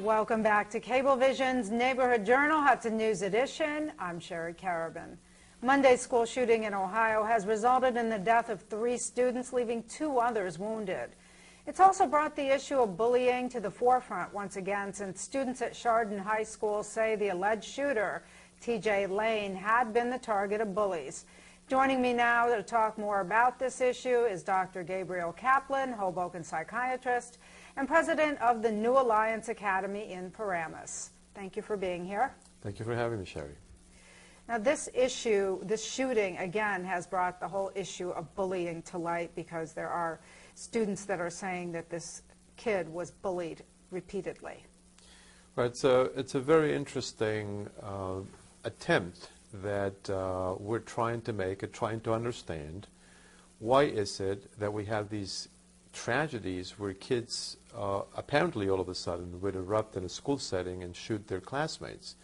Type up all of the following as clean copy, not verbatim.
Welcome back to Cablevision's Neighborhood Journal, Hudson News Edition. I'm Sherry Carabin. Monday's school shooting in Ohio has resulted in the death of 3 students, leaving 2 others wounded. It's also brought the issue of bullying to the forefront once again, since students at Chardon High School say the alleged shooter, TJ Lane, had been the target of bullies. Joining me now to talk more about this issue is Dr. Gabriel Kaplan, Hoboken psychiatrist and president of the New Alliance Academy in Paramus. Thank you for being here. Thank you for having me, Sherry. Now, this issue, this shooting, again, has brought the whole issue of bullying to light, because there are students that are saying that this kid was bullied repeatedly. Right, so it's a very interesting attempt that we're trying to make, trying to understand why is it that we have these tragedies where kids apparently all of a sudden would erupt in a school setting and shoot their classmates.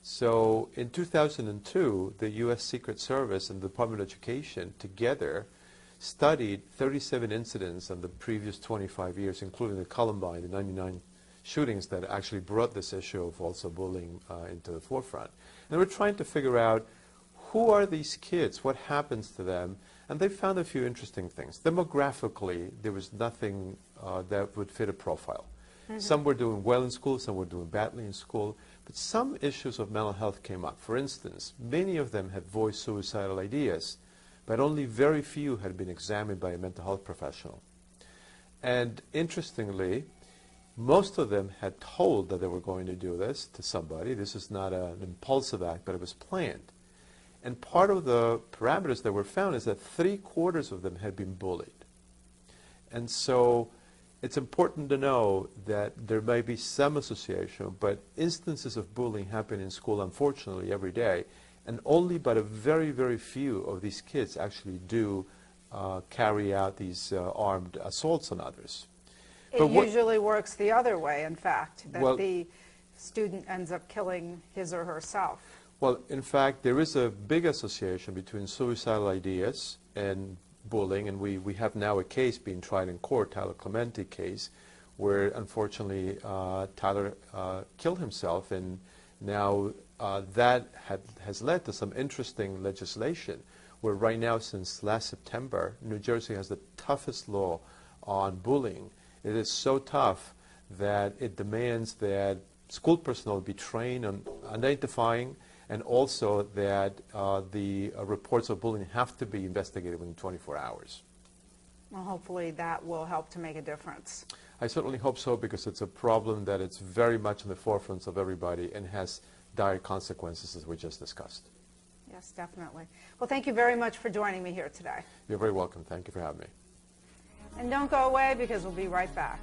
So in 2002, the U.S. Secret Service and the Department of Education together studied 37 incidents in the previous 25 years, including the Columbine, the 99 shootings that actually brought this issue of also bullying into the forefront. And we're trying to figure out who are these kids, what happens to them, and they found a few interesting things. Demographically, there was nothing that would fit a profile. Mm-hmm. Some were doing well in school, some were doing badly in school, but some issues of mental health came up. For instance, many of them had voiced suicidal ideas, but only very few had been examined by a mental health professional. And interestingly, most of them had told that they were going to do this to somebody. This is not an impulsive act, but it was planned. And part of the parameters that were found is that 3/4 of them had been bullied. And so it's important to know that there may be some association, but instances of bullying happen in school, unfortunately, every day. And only but a very, very few of these kids actually do carry out these armed assaults on others. It usually works the other way, in fact, that the student ends up killing his or herself. Well, in fact, there is a big association between suicidal ideas and bullying, and we have now a case being tried in court, Tyler Clementi case, where unfortunately Tyler killed himself, and now that has led to some interesting legislation, where right now, since last September, New Jersey has the toughest law on bullying. It is so tough that it demands that school personnel be trained on identifying, and also that the reports of bullying have to be investigated within 24 hours. Well, hopefully that will help to make a difference. I certainly hope so, because it's a problem that it's very much in the forefront of everybody and has dire consequences, as we just discussed. Yes, definitely. Well, thank you very much for joining me here today. You're very welcome. Thank you for having me. And don't go away, because we'll be right back.